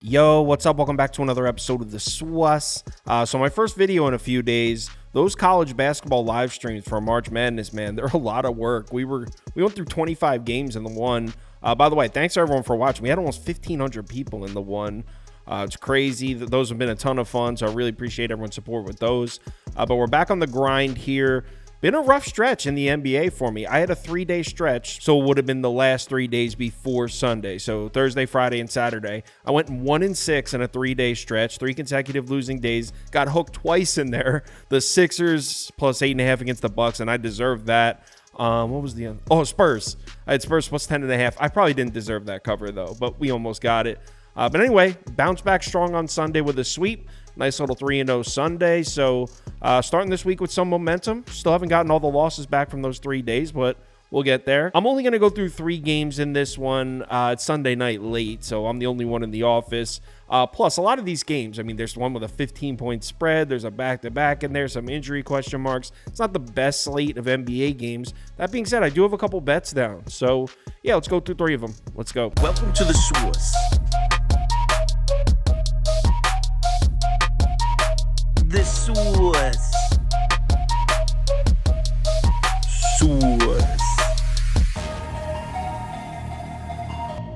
Yo, what's up? Welcome back to another episode of the SWUS. So my first video in a few days. Those college basketball live streams for March Madness, man, they're a lot of work. We went through 25 games in the one. By the way, thanks to everyone for watching. We had almost 1,500 people in the one. It's crazy. Those have been a ton of fun, so I really appreciate everyone's support with those. But we're back on the grind here. Been a rough stretch in the NBA for me. I had a 3-day stretch, so it would have been the last 3 days before Sunday. So Thursday, Friday, and Saturday. I went 1-6 in a 3-day stretch, 3 consecutive losing days. Got hooked twice in there. The Sixers plus 8.5 against the Bucks, and I deserved that. What was the end? Oh, Spurs. I had Spurs plus 10.5. I probably didn't deserve that cover, though, but we almost got it. But anyway, bounce back strong on Sunday with a sweep. Nice little 3-0 Sunday. So starting this week with some momentum. Still haven't gotten all the losses back from those 3 days, but we'll get there. I'm only going to go through 3 games in this one. It's Sunday night late, so I'm the only one in the office. Plus, a lot of these games, I mean, there's one with a 15-point spread. There's a back-to-back in there, some injury question marks. It's not the best slate of NBA games. That being said, I do have a couple bets down. So, yeah, let's go through 3 of them. Let's go. Welcome to the SWUS. The SWUS. SWUS.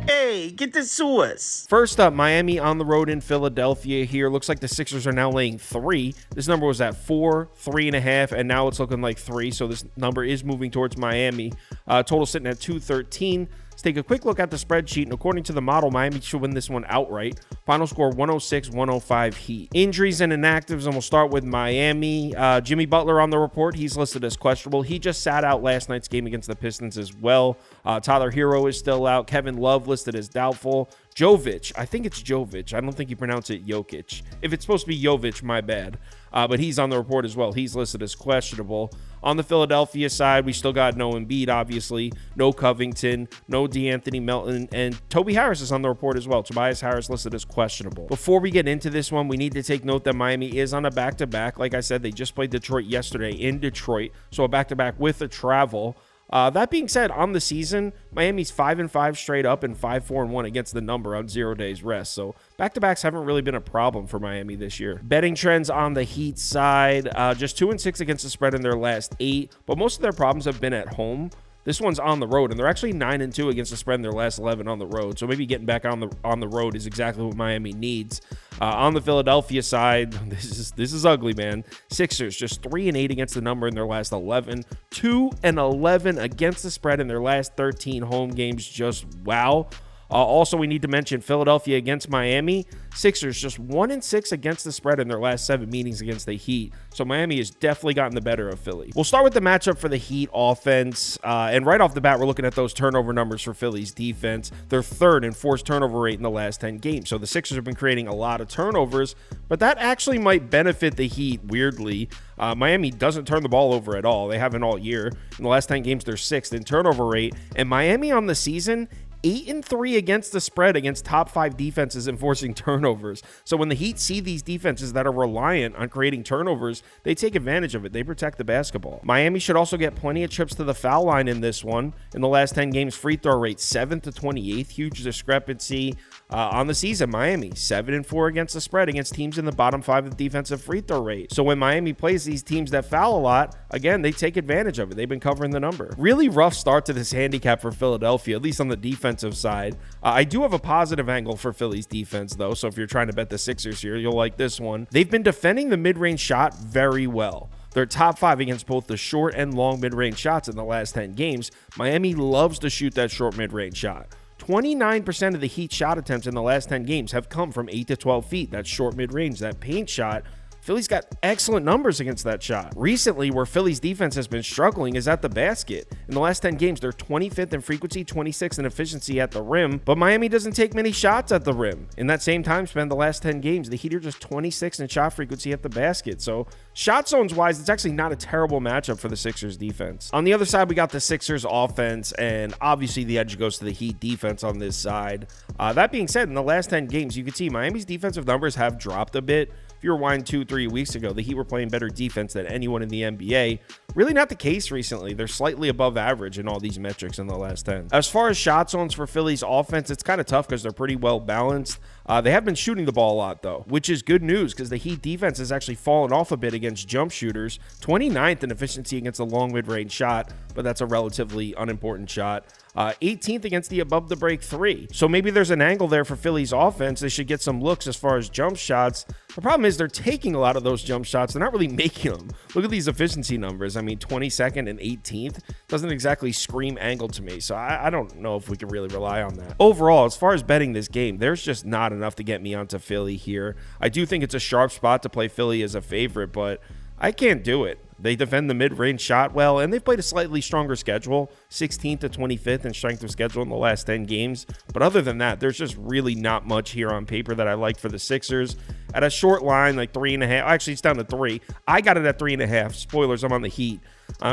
Hey, get the SWUS. First up, Miami on the road in Philadelphia here. Looks like the Sixers are now laying 3. This number was at 4, 3.5, and now it's looking like 3. So this number is moving towards Miami. Total sitting at 213. Let's take a quick look at the spreadsheet, and according to the model, Miami should win this one outright. Final score 106-105 Heat. Injuries and inactives, and we'll start with Miami. Jimmy Butler on the report. He's listed as questionable. He just sat out last night's game against the Pistons as well. Tyler Hero is still out. Kevin Love listed as doubtful. Jovic, I think it's Jovic. I don't think you pronounce it Jokic. If it's supposed to be Jovic, my bad. But he's on the report as well. He's listed as questionable. On the Philadelphia side, we still got no Embiid, obviously. No Covington, no DeAnthony Melton, and Toby Harris is on the report as well. Tobias Harris listed as questionable. Before we get into this one, we need to take note that Miami is on a back-to-back. Like I said, they just played Detroit yesterday in Detroit, so a back-to-back with a travel. That being said, on the season, Miami's 5-5 straight up and 5-4-1 against the number on 0 days rest. So back-to-backs haven't really been a problem for Miami this year. Betting trends on the Heat side, just 2-6 against the spread in their last 8, but most of their problems have been at home. This one's on the road, and they're actually 9-2 against the spread in their last 11 on the road. So maybe getting back on the road is exactly what Miami needs. On the Philadelphia side, this is ugly, man. Sixers just 3-8 against the number in their last 11, 2-11 against the spread in their last 13 home games. Just wow. Also, we need to mention Philadelphia against Miami. Sixers just 1-6 against the spread in their last 7 meetings against the Heat. So Miami has definitely gotten the better of Philly. We'll start with the matchup for the Heat offense. And right off the bat, we're looking at those turnover numbers for Philly's defense. They're 3rd in forced turnover rate in the last 10 games. So the Sixers have been creating a lot of turnovers, but that actually might benefit the Heat, weirdly. Miami doesn't turn the ball over at all. They haven't all year. In the last 10 games, they're 6th in turnover rate. And Miami on the season, 8-3 against the spread against top 5 defenses enforcing turnovers. So when the Heat see these defenses that are reliant on creating turnovers, they take advantage of it. They protect the basketball. Miami should also get plenty of trips to the foul line in this one. In the last 10 games, free throw rate 7th to 28th. Huge discrepancy. On the season, Miami 7-4 against the spread against teams in the bottom 5 of defensive free throw rate. So when Miami plays these teams that foul a lot, again, they take advantage of it. They've been covering the number. Really rough start to this handicap for Philadelphia, at least on the defensive side. I do have a positive angle for Philly's defense, though, so if you're trying to bet the Sixers here, you'll like this one. They've been defending the mid-range shot very well. They're top 5 against both the short and long mid-range shots in the last 10 games. Miami loves to shoot that short mid-range shot. 29% of the Heat shot attempts in the last 10 games have come from 8 to 12 feet. That short mid-range, that paint shot. Philly's got excellent numbers against that shot. Recently, where Philly's defense has been struggling is at the basket. In the last 10 games, they're 25th in frequency, 26th in efficiency at the rim, but Miami doesn't take many shots at the rim. In that same time span, the last 10 games, the Heat are just 26th in shot frequency at the basket. So shot zones wise, it's actually not a terrible matchup for the Sixers defense. On the other side, we got the Sixers offense, and obviously the edge goes to the Heat defense on this side. That being said, in the last 10 games, you can see Miami's defensive numbers have dropped a bit. If you rewind 2-3 weeks ago, the Heat were playing better defense than anyone in the NBA. Really not the case recently. They're slightly above average in all these metrics in the last 10. As far as shot zones for Philly's offense, it's kind of tough because they're pretty well balanced. They have been shooting the ball a lot, though, which is good news because the Heat defense has actually fallen off a bit against jump shooters. 29th in efficiency against a long mid-range shot, but that's a relatively unimportant shot. 18th against the above the break 3. So maybe there's an angle there for Philly's offense. They should get some looks as far as jump shots. The problem is they're taking a lot of those jump shots. They're not really making them. Look at these efficiency numbers. I mean, 22nd and 18th doesn't exactly scream angle to me. So I don't know if we can really rely on that. Overall, as far as betting this game, there's just not enough to get me onto Philly here. I do think it's a sharp spot to play Philly as a favorite, but I can't do it. They defend the mid-range shot well, and they've played a slightly stronger schedule, 16th to 25th in strength of schedule in the last 10 games. But other than that, there's just really not much here on paper that I like for the Sixers. At a short line, like 3.5, actually it's down to 3. I got it at 3.5. Spoilers, I'm on the Heat.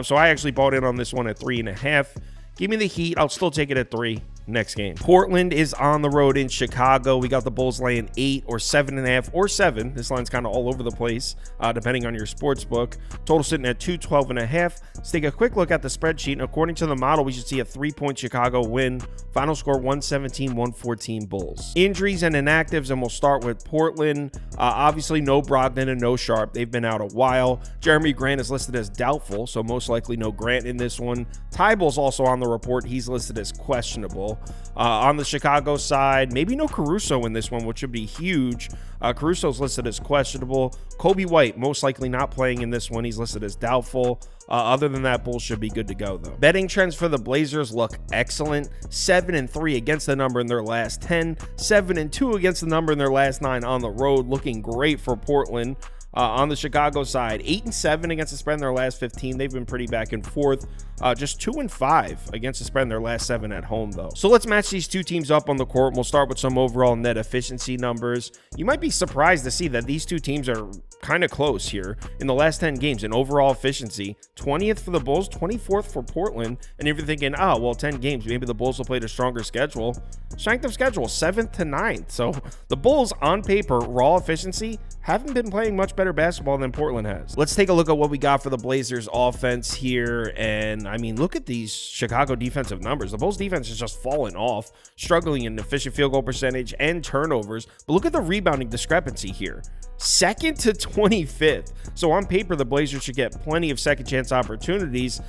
So I actually bought in on this one at 3.5. Give me the Heat. I'll still take it at 3. Next game. Portland is on the road in Chicago. We got the Bulls laying 8 or 7.5 or 7. This line's kind of all over the place, depending on your sports book. Total sitting at 212.5. Let's take a quick look at the spreadsheet. And according to the model, we should see a 3-point Chicago win. Final score 117-114 Bulls. Injuries and inactives, and we'll start with Portland. Obviously, no Brogdon and no Sharp. They've been out a while. Jeremy Grant is listed as doubtful, so most likely no Grant in this one. Tyball's also on the report. He's listed as questionable. On the Chicago side, maybe no Caruso in this one, which would be huge. Caruso's listed as questionable. Kobe White, most likely not playing in this one. He's listed as doubtful. Other than that, Bulls should be good to go, though. Betting trends for the Blazers look excellent. 7-3 against the number in their last 10. 7-2 against the number in their last 9 on the road. Looking great for Portland. On the Chicago side, 8-7 against the spread in their last 15. They've been pretty back and forth. Just 2-5 against the spread in their last 7 at home, though. So let's match these two teams up on the court. We'll start with some overall net efficiency numbers. You might be surprised to see that these two teams are kind of close here. In the last 10 games in overall efficiency, 20th for the Bulls, 24th for Portland. And if you're thinking, oh, well, 10 games, maybe the Bulls will play a stronger schedule. Strength of schedule, 7th to 9th. So the Bulls, on paper, raw efficiency, haven't been playing much better basketball than Portland has. Let's take a look at what we got for the Blazers offense here. And I mean, look at these Chicago defensive numbers. The Bulls defense has just fallen off, struggling in efficient field goal percentage and turnovers. But look at the rebounding discrepancy here. 2nd to 25th. So on paper, the Blazers should get plenty of second chance opportunities,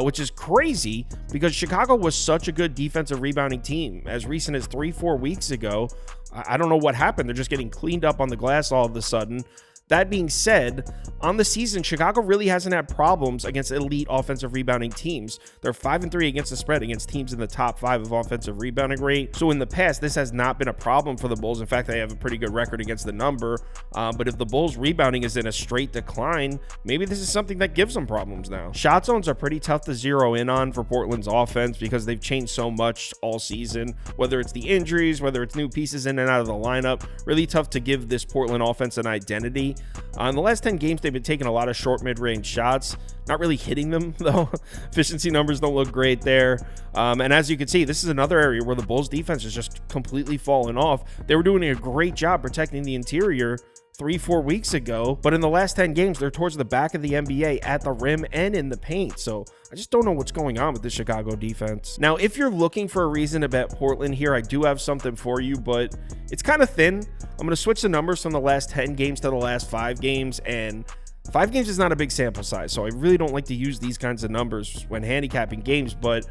which is crazy because Chicago was such a good defensive rebounding team as recent as 3-4 weeks ago. I don't know what happened. They're just getting cleaned up on the glass all of a sudden. That being said, on the season, Chicago really hasn't had problems against elite offensive rebounding teams. They're 5-3 against the spread against teams in the top 5 of offensive rebounding rate. So in the past, this has not been a problem for the Bulls. In fact, they have a pretty good record against the number. But if the Bulls rebounding is in a straight decline, maybe this is something that gives them problems now. Shot zones are pretty tough to zero in on for Portland's offense because they've changed so much all season, whether it's the injuries, whether it's new pieces in and out of the lineup. Really tough to give this Portland offense an identity. In the last 10 games, they've been taking a lot of short mid-range shots, not really hitting them, though. Efficiency numbers don't look great there. And as you can see, this is another area where the Bulls defense has just completely fallen off. They were doing a great job protecting the interior 3-4 weeks ago, but in the last 10 games, they're towards the back of the NBA at the rim and in the paint. So I just don't know what's going on with the Chicago defense. Now, if you're looking for a reason to bet Portland here, I do have something for you, but it's kind of thin. I'm going to switch the numbers from the last 10 games to the last 5 games, and 5 games is not a big sample size, so I really don't like to use these kinds of numbers when handicapping games, but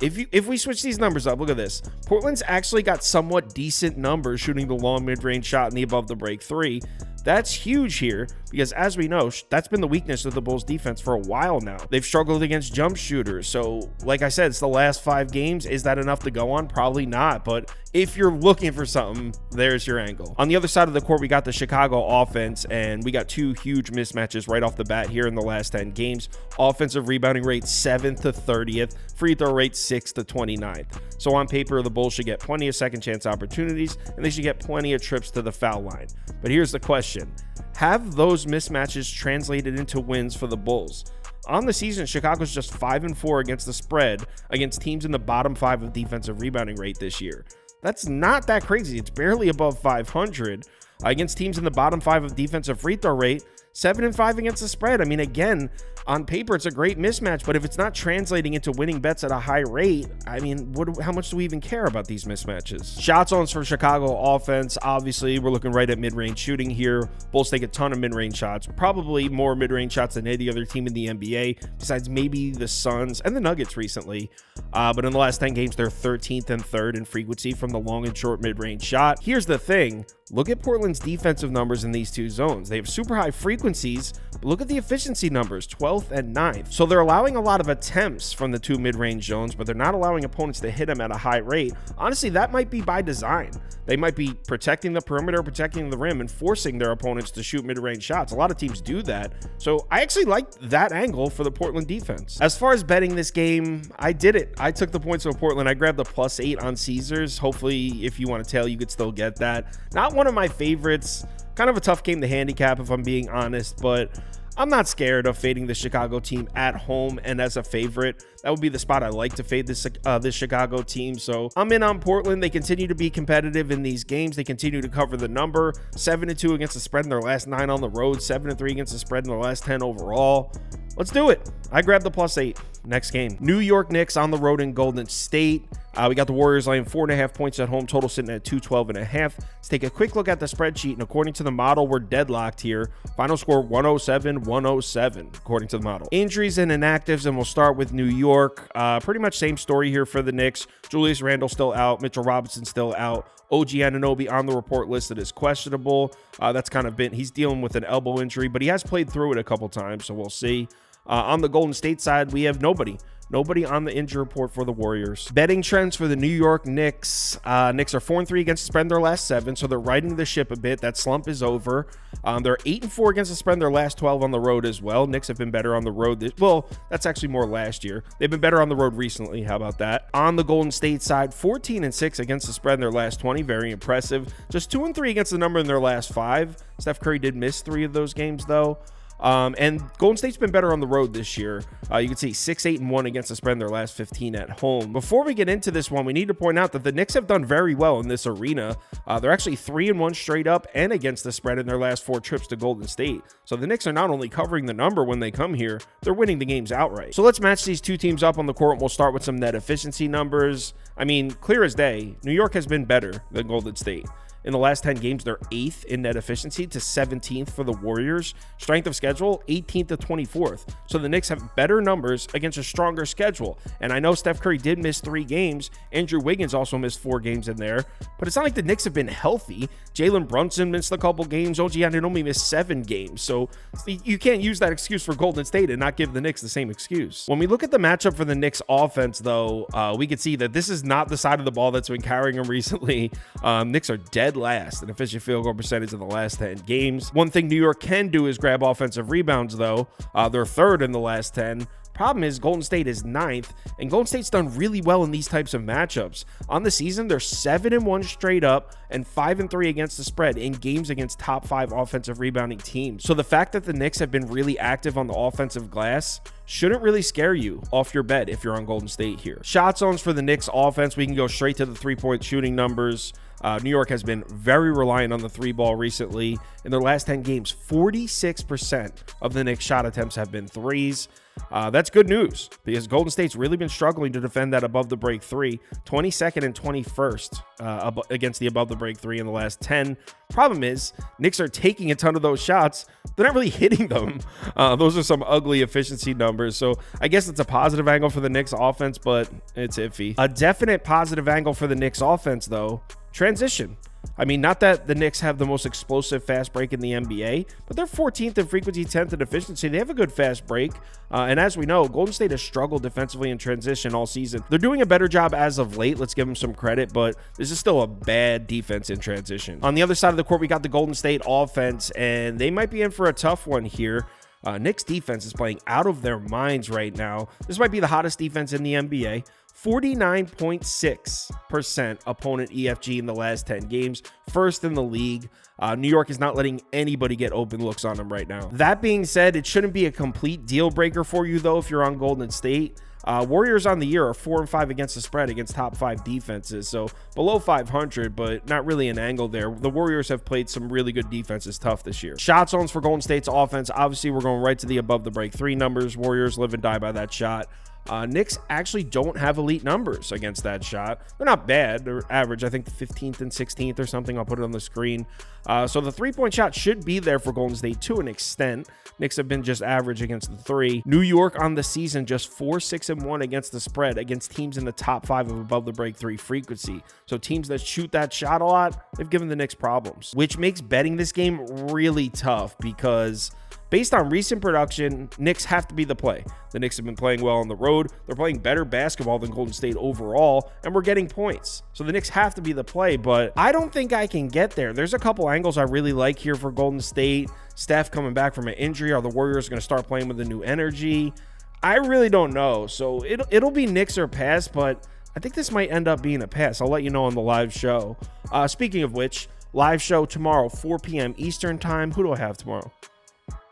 if we switch these numbers up, look at this. Portland's actually got somewhat decent numbers shooting the long mid-range shot and the above the break 3. That's huge here because, as we know, that's been the weakness of the Bulls defense for a while now. They've struggled against jump shooters. So, like I said, it's the last 5 games. Is that enough to go on? Probably not. But if you're looking for something, there's your angle. On the other side of the court, we got the Chicago offense, and we got 2 huge mismatches right off the bat here in the last 10 games. Offensive rebounding rate 7th to 30th. Free throw rate 6th to 29th. So on paper, the Bulls should get plenty of second chance opportunities, and they should get plenty of trips to the foul line. But here's the question. Have those mismatches translated into wins for the Bulls? On the season, Chicago's just 5-4 against the spread against teams in the bottom 5 of defensive rebounding rate this year. That's not that crazy. It's barely above 500. against teams in the bottom 5 of defensive free throw rate, 7-5 against the spread. I mean, again, on paper, it's a great mismatch, but if it's not translating into winning bets at a high rate, I mean, how much do we even care about these mismatches? Shot zones for Chicago offense. Obviously, we're looking right at mid-range shooting here. Bulls take a ton of mid-range shots, probably more mid-range shots than any other team in the NBA, besides maybe the Suns and the Nuggets recently. But in the last 10 games, they're 13th and 3rd in frequency from the long and short mid-range shot. Here's the thing. Look at Portland's defensive numbers in these two zones. They have super high frequencies, but look at the efficiency numbers, 12th and 9th. So they're allowing a lot of attempts from the two mid-range zones, but they're not allowing opponents to hit them at a high rate. Honestly, that might be by design. They might be protecting the perimeter, protecting the rim, and forcing their opponents to shoot mid-range shots. A lot of teams do that. So I actually like that angle for the Portland defense. As far as betting this game, I did it. I took the points of Portland. I grabbed the +8 on Caesars. Hopefully, if you want to tail, you could still get that. Not one of my favorites. Kind of a tough game to handicap, if I'm being honest, but I'm not scared of fading the Chicago team at home and as a favorite. That would be the spot I like to fade this Chicago team. So I'm in on Portland. They continue to be competitive in these games. They continue to cover the number. 7-2 against the spread in their last 9 on the road. 7-3 against the spread in their last 10 overall. Let's do it. I grabbed the +8. Next game, New York Knicks on the road in Golden State. We got the Warriors laying 4.5 points at home, total sitting at 212.5. Let's take a quick look at the spreadsheet, and according to the model, we're deadlocked here. Final score 107-107, according to the model. Injuries and inactives, and we'll start with New York. Pretty much same story here for the Knicks. Julius Randle still out, Mitchell Robinson still out. OG Anunoby on the report listed as questionable. That's kind of been, he's dealing with an elbow injury, but he has played through it a couple times, so we'll see. On the Golden State side, we have nobody on the injury report for the Warriors. Betting trends for the New York Knicks. Knicks are 4-3 against the spread in their last 7, so they're riding the ship a bit. That slump is over. They're 8-4 against the spread in their last 12 on the road as well. Knicks have been better on the road. Well, that's actually more last year. They've been better on the road recently. How about that? On the Golden State side, 14-6 against the spread in their last 20. Very impressive. Just 2-3 against the number in their last 5. Steph Curry did miss 3 of those games, though. And Golden State's been better on the road this year. You can see 6-8-1 against the spread in their last 15 at home. Before we get into this one, we need to point out that the Knicks have done very well in this arena. They're actually 3-1 straight up and against the spread in their last 4 trips to Golden State. So the Knicks are not only covering the number when they come here, they're winning the games outright. So let's match these two teams up on the court. We'll start with some net efficiency numbers. I mean, clear as day, New York has been better than Golden State. In the last 10 games, they're 8th in net efficiency to 17th for the Warriors. Strength of schedule, 18th to 24th. So the Knicks have better numbers against a stronger schedule. And I know Steph Curry did miss 3 games. Andrew Wiggins also missed 4 games in there. But it's not like the Knicks have been healthy. Jalen Brunson missed a couple games. OG Anunoby missed 7 games. So you can't use that excuse for Golden State and not give the Knicks the same excuse. When we look at the matchup for the Knicks offense, though, we can see that this is not the side of the ball that's been carrying them recently. Knicks are dead last in efficient field goal percentage in the last 10 games. One thing New York can do is grab offensive rebounds, though. They're 3rd in the last 10. Problem is Golden State is 9th, and Golden State's done really well in these types of matchups. On the season, they're 7-1 straight up and 5-3 against the spread in games against top 5 offensive rebounding teams. So the fact that the Knicks have been really active on the offensive glass shouldn't really scare you off your bet if you're on Golden State here. Shot zones for the Knicks offense, we can go straight to the 3-point shooting numbers. New York has been very reliant on the 3-ball recently. In their last 10 games, 46% of the Knicks shot attempts have been 3s. That's good news because Golden State's really been struggling to defend that above the break 3, 22nd and 21st against the above the break 3 in the last 10. Problem is, Knicks are taking a ton of those shots. They're not really hitting them. Those are some ugly efficiency numbers. So I guess it's a positive angle for the Knicks offense, but it's iffy. A definite positive angle for the Knicks offense, though, transition. I mean, not that the Knicks have the most explosive fast break in the NBA, but they're 14th in frequency, 10th in efficiency. They have a good fast break. And as we know, Golden State has struggled defensively in transition all season. They're doing a better job as of late. Let's give them some credit, but this is still a bad defense in transition. On the other side of the court, we got the Golden State offense, and they might be in for a tough one here. Knicks defense is playing out of their minds right now. This might be the hottest defense in the NBA. 49.6% opponent EFG in the last 10 games, 1st in the league. New York is not letting anybody get open looks on them right now. That being said, it shouldn't be a complete deal breaker for you, though, if you're on Golden State. Warriors on the year are 4-5 against the spread against top 5 defenses, so below 500, but not really an angle there. The Warriors have played some really good defenses tough this year. Shot zones for Golden State's offense, obviously we're going right to the above the break 3 numbers. Warriors live and die by that shot. Knicks actually don't have elite numbers against that shot. They're not bad. They're average, I think 15th and 16th or something. I'll put it on the screen. So the 3-point shot should be there for Golden State to an extent. Knicks have been just average against the 3. New York on the season just 4-6-1 against the spread against teams in the top 5 of above the break 3 frequency. So teams that shoot that shot a lot, they've given the Knicks problems, which makes betting this game really tough because based on recent production, Knicks have to be the play. The Knicks have been playing well on the road. They're playing better basketball than Golden State overall, and we're getting points. So the Knicks have to be the play, but I don't think I can get there. There's a couple angles I really like here for Golden State. Steph coming back from an injury. Are the Warriors going to start playing with a new energy? I really don't know. So it'll be Knicks or pass, but I think this might end up being a pass. I'll let you know on the live show. Speaking of which, live show tomorrow, 4 p.m. Eastern time. Who do I have tomorrow?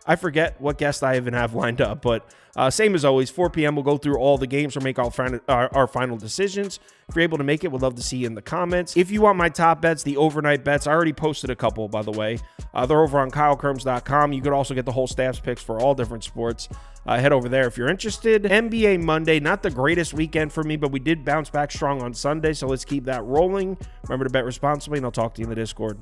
I forget what guest I even have lined up, but same as always, 4 p.m. we'll go through all the games or make our final decisions. If you're able to make it, we'd love to see you in the comments. If you want my top bets, the overnight bets, I already posted a couple, by the way. They're over on KyleKirms.com. You could also get the whole staff's picks for all different sports. Head over there if you're interested. NBA Monday, not the greatest weekend for me, but we did bounce back strong on Sunday, so let's keep that rolling. Remember to bet responsibly, and I'll talk to you in the Discord.